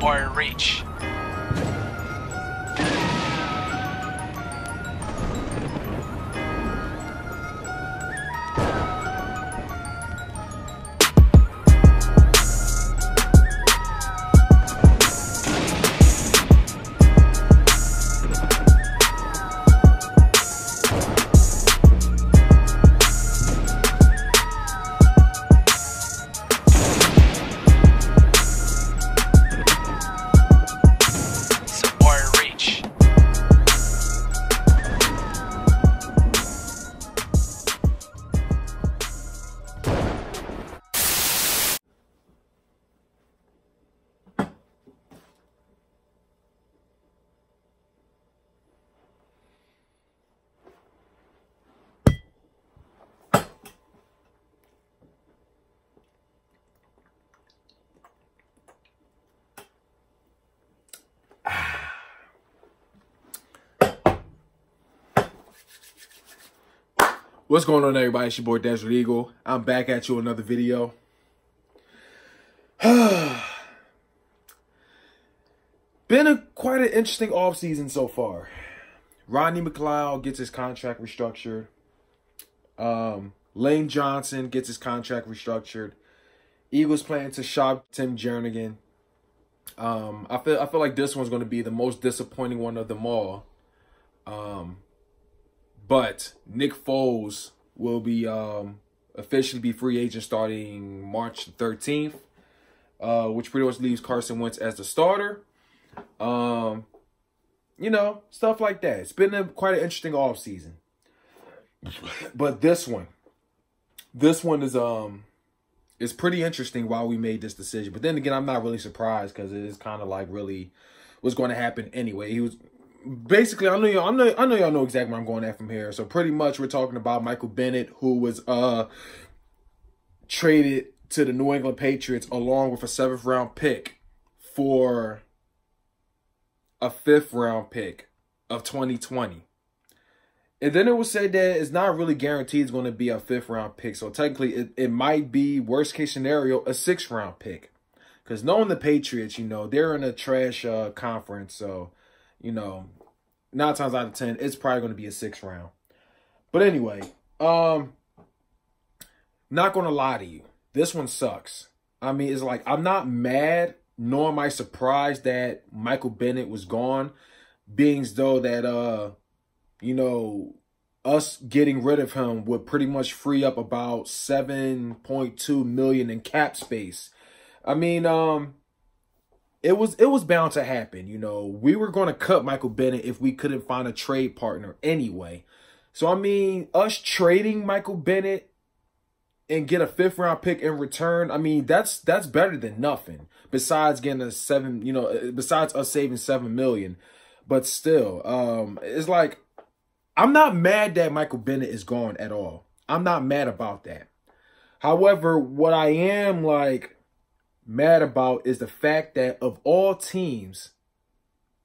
or reach. What's going on, everybody? It's your boy Desert Eagle. I'm back at you with another video. Been quite an interesting offseason so far. Rodney McLeod gets his contract restructured. Lane Johnson gets his contract restructured. Eagles plan to shop Tim Jernigan. I feel like this one's going to be the most disappointing one of them all. But Nick Foles will be officially be free agent starting March 13th, which pretty much leaves Carson Wentz as the starter. You know, stuff like that. It's been quite an interesting offseason. But this one is pretty interesting why we made this decision. But then again, I'm not really surprised because it is kind of like really what's going to happen anyway. He was basically, I know y'all know exactly where I'm going at from here. So pretty much we're talking about Michael Bennett, who was traded to the New England Patriots along with a 7th round pick for a 5th round pick of 2020. And then it was said that it's not really guaranteed it's going to be a 5th round pick. So technically it might be, worst case scenario, a 6th round pick. Because knowing the Patriots, you know, they're in a trash conference. So, you know, 9 times out of 10, it's probably going to be a 6th round. But anyway, not going to lie to you. This one sucks. I mean, it's like, I'm not mad, nor am I surprised that Michael Bennett was gone, being as though that, you know, us getting rid of him would pretty much free up about $7.2 million in cap space. I mean, it was bound to happen. You know, we were going to cut Michael Bennett if we couldn't find a trade partner anyway. So, I mean, us trading Michael Bennett and get a 5th round pick in return, I mean, that's better than nothing. Besides getting besides us saving $7 million. But still, it's like, I'm not mad that Michael Bennett is gone at all. I'm not mad about that. However, what I am like mad about is the fact that of all teams,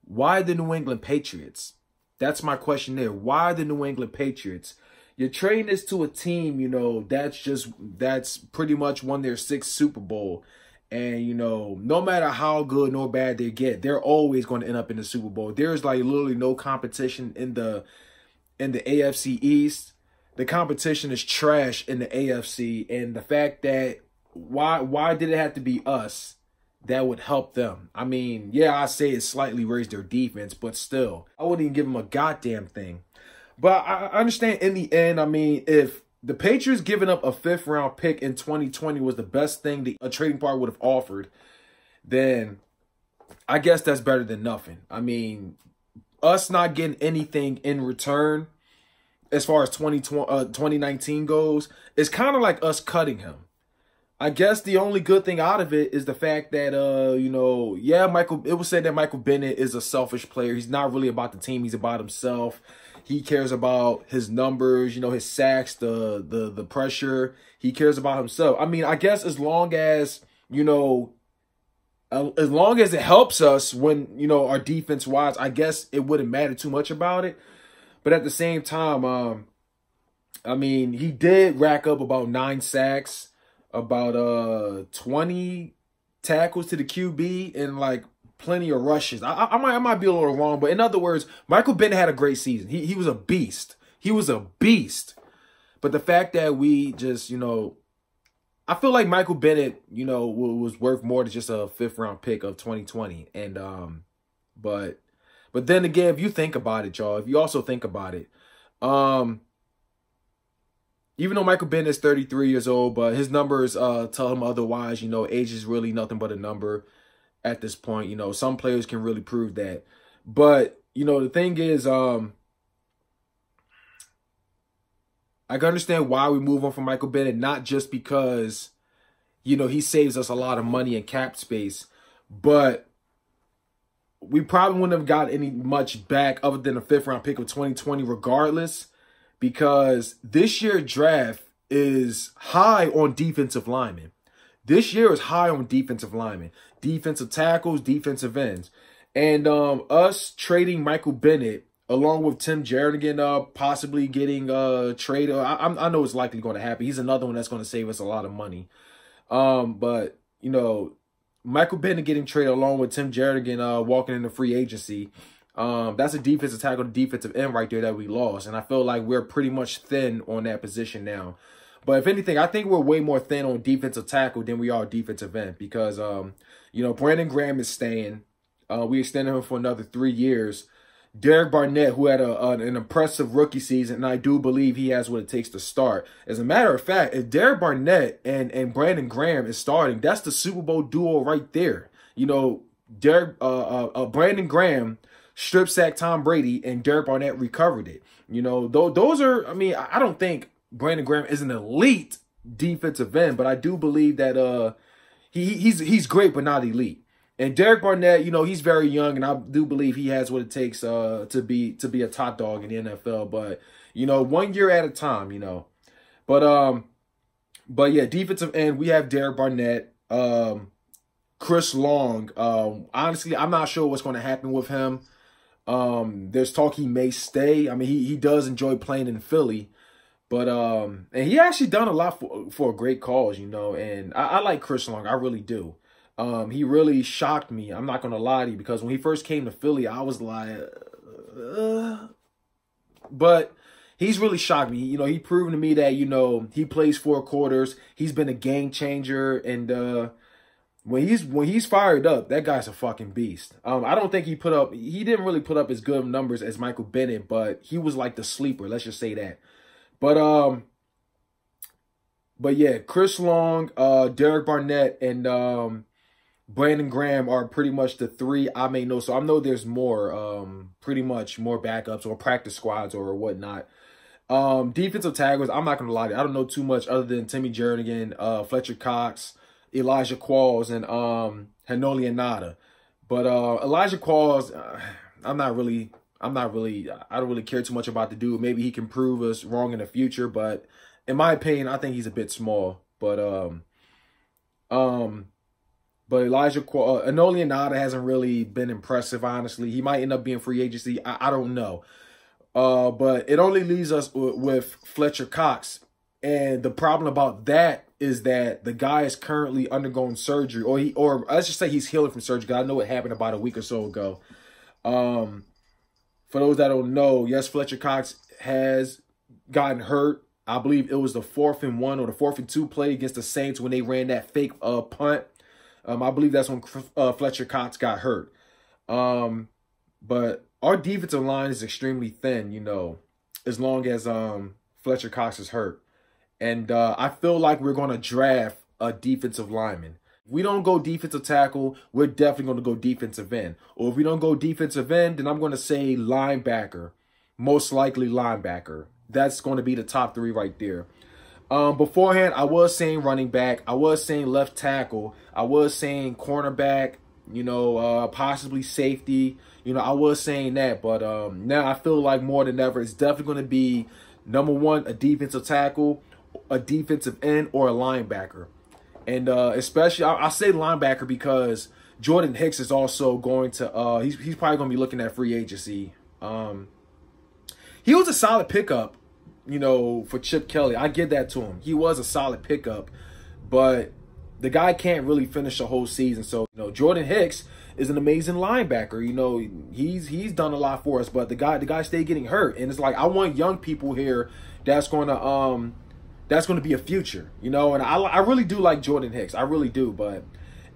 why the New England Patriots? That's my question there. Why the New England Patriots? You're trading this to a team, you know, that's pretty much won their 6th Super Bowl. And, you know, no matter how good nor bad they get, they're always going to end up in the Super Bowl. There's like literally no competition in the AFC East. The competition is trash in the AFC. And the fact that why did it have to be us that would help them? I mean, yeah, I say it slightly raised their defense, but still, I wouldn't even give them a goddamn thing. But I understand in the end, I mean, if the Patriots giving up a 5th round pick in 2020 was the best thing a trading partner would have offered, then I guess that's better than nothing. I mean, us not getting anything in return as far as 2019 goes is kind of like us cutting him. I guess the only good thing out of it is the fact that, you know, yeah, it was said that Michael Bennett is a selfish player. He's not really about the team. He's about himself. He cares about his numbers, you know, his sacks, the pressure. He cares about himself. I mean, I guess as long as, you know, as long as it helps us when, you know, our defense-wise, I guess it wouldn't matter too much about it. But at the same time, I mean, he did rack up about 9 sacks, about 20 tackles to the QB, and like plenty of rushes. I might be a little wrong, but in other words, Michael Bennett had a great season. He was a beast. He was a beast. But the fact that we just, you know, I feel like Michael Bennett, you know, was worth more than just a 5th round pick of 2020. And but then again, if you think about it, y'all, if you also think about it, even though Michael Bennett is 33 years old, but his numbers tell him otherwise. You know, age is really nothing but a number at this point. You know, some players can really prove that. But, you know, the thing is, I can understand why we move on from Michael Bennett, not just because, you know, he saves us a lot of money and cap space, but we probably wouldn't have got any much back other than a 5th round pick of 2020 regardless, because this year's draft is high on defensive linemen. This year is high on defensive linemen, defensive tackles, defensive ends. And us trading Michael Bennett along with Tim Jernigan possibly getting traded. I know it's likely going to happen. He's another one that's going to save us a lot of money. But, you know, Michael Bennett getting traded along with Tim Jernigan walking into free agency, that's a defensive tackle, defensive end right there that we lost. And I feel like we're pretty much thin on that position now. But if anything, I think we're way more thin on defensive tackle than we are defensive end because, you know, Brandon Graham is staying. We extended him for another 3 years. Derek Barnett, who had an impressive rookie season, and I do believe he has what it takes to start. As a matter of fact, if Derek Barnett and Brandon Graham is starting, that's the Super Bowl duo right there. You know, Brandon Graham strip sacked Tom Brady, and Derek Barnett recovered it. You know, those are, I mean, I don't think Brandon Graham is an elite defensive end, but I do believe that he's great, but not elite. And Derek Barnett, you know, he's very young, and I do believe he has what it takes to be a top dog in the NFL. But, you know, 1 year at a time, you know. But yeah, defensive end, we have Derek Barnett, Chris Long. Honestly, I'm not sure what's going to happen with him. There's talk he may stay. I mean, he does enjoy playing in Philly. But and he actually done a lot for a great cause, you know. And I like Chris Long. I really do. He really shocked me. I'm not going to lie to you, because when he first came to Philly, I was like, but he's really shocked me. You know, he proven to me that, you know, he plays 4 quarters. He's been a game changer. And when he's fired up, that guy's a fucking beast. I don't think he didn't really put up as good of numbers as Michael Bennett, but he was like the sleeper. Let's just say that. But yeah, Chris Long, Derek Barnett, and Brandon Graham are pretty much the 3 I may know. So I know there's more, pretty much more backups or practice squads or whatnot. Defensive tackles, I'm not going to lie to you, I don't know too much other than Timmy Jernigan, Fletcher Cox, Elijah Qualls, and Hanoli Anada. But Elijah Qualls, I don't really care too much about the dude. Maybe he can prove us wrong in the future, but in my opinion, I think he's a bit small. But Elijah Hanoli Anada hasn't really been impressive, honestly. He might end up being free agency. I don't know. But it only leaves us with Fletcher Cox. And the problem about that is that the guy is currently undergoing surgery, or let's just say he's healing from surgery. I know it happened about a week or so ago. For those that don't know, yes, Fletcher Cox has gotten hurt. I believe it was the 4th and 1 or the 4th and 2 play against the Saints when they ran that fake punt. I believe that's when Fletcher Cox got hurt. But our defensive line is extremely thin, you know, as long as Fletcher Cox is hurt. And I feel like we're going to draft a defensive lineman. If we don't go defensive tackle, we're definitely going to go defensive end. Or if we don't go defensive end, then I'm going to say linebacker. Most likely linebacker. That's going to be the top 3 right there. Beforehand, I was saying running back. I was saying left tackle. I was saying cornerback, you know, possibly safety. You know, I was saying that. But now I feel like more than ever, it's definitely going to be, number 1, a defensive tackle, a defensive end, or a linebacker. And especially, I say linebacker because Jordan Hicks is also going to, he's probably going to be looking at free agency. He was a solid pickup, you know, for Chip Kelly. I give that to him. He was a solid pickup, but the guy can't really finish the whole season. So, you know, Jordan Hicks is an amazing linebacker. You know, he's done a lot for us, but the guy stayed getting hurt, and it's like I want young people here that's going to be a future. You know, and I really do like Jordan Hicks, I really do, but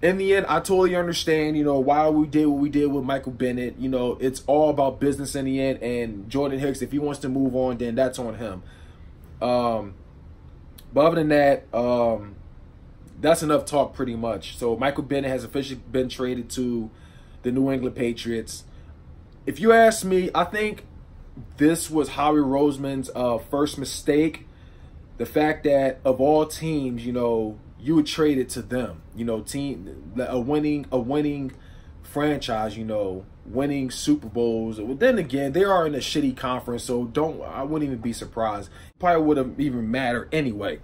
in the end, I totally understand, you know, why we did what we did with Michael Bennett. You know, it's all about business in the end. And Jordan Hicks, if he wants to move on, then that's on him. But other than that, that's enough talk pretty much. So Michael Bennett has officially been traded to the New England Patriots. If you ask me, I think this was Howie Roseman's first mistake. The fact that of all teams, you know, you would trade it to them, you know, a winning franchise, you know, winning Super Bowls. Well, then again, they are in a shitty conference, so I wouldn't even be surprised. Probably wouldn't even matter anyway.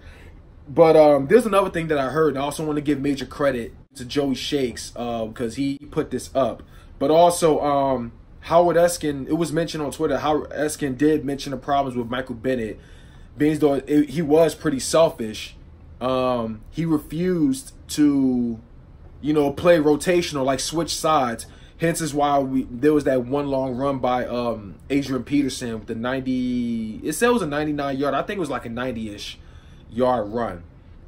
But there's another thing that I heard, and I also want to give major credit to Joey Shakes because he put this up. But also Howard Eskin, it was mentioned on Twitter, Howard Eskin did mention the problems with Michael Bennett, being as though he was pretty selfish. He refused to, you know, play rotational, like switch sides. Hence is why there was that one long run by Adrian Peterson with the 90. It said it was a 99-yard. I think it was like a 90-ish yard run.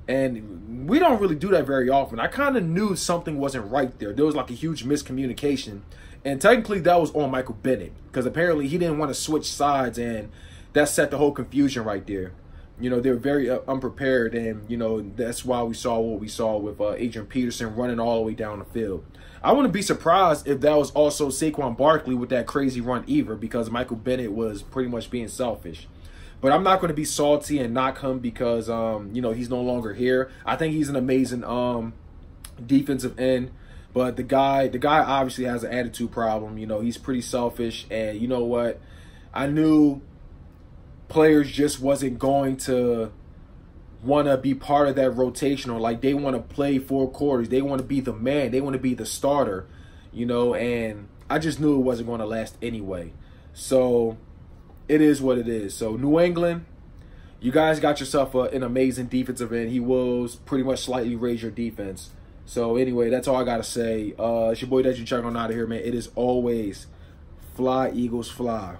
And we don't really do that very often. I kind of knew something wasn't right there. There was like a huge miscommunication. And technically that was on Michael Bennett because apparently he didn't want to switch sides, and that set the whole confusion right there. You know, they were very unprepared, and, you know, that's why we saw what we saw with Adrian Peterson running all the way down the field. I wouldn't be surprised if that was also Saquon Barkley with that crazy run either, because Michael Bennett was pretty much being selfish. But I'm not going to be salty and knock him because, you know, he's no longer here. I think he's an amazing defensive end. But the guy obviously has an attitude problem. You know, he's pretty selfish. And you know what? I knew players just wasn't going to want to be part of that rotational. Like, they want to play 4 quarters. They want to be the man. They want to be the starter, you know, and I just knew it wasn't going to last anyway. So it is what it is. So New England, you guys got yourself an amazing defensive end. He will pretty much slightly raise your defense. So anyway, that's all I got to say. It's your boy Desi Chuck on out of here, man. It is always fly, Eagles, fly.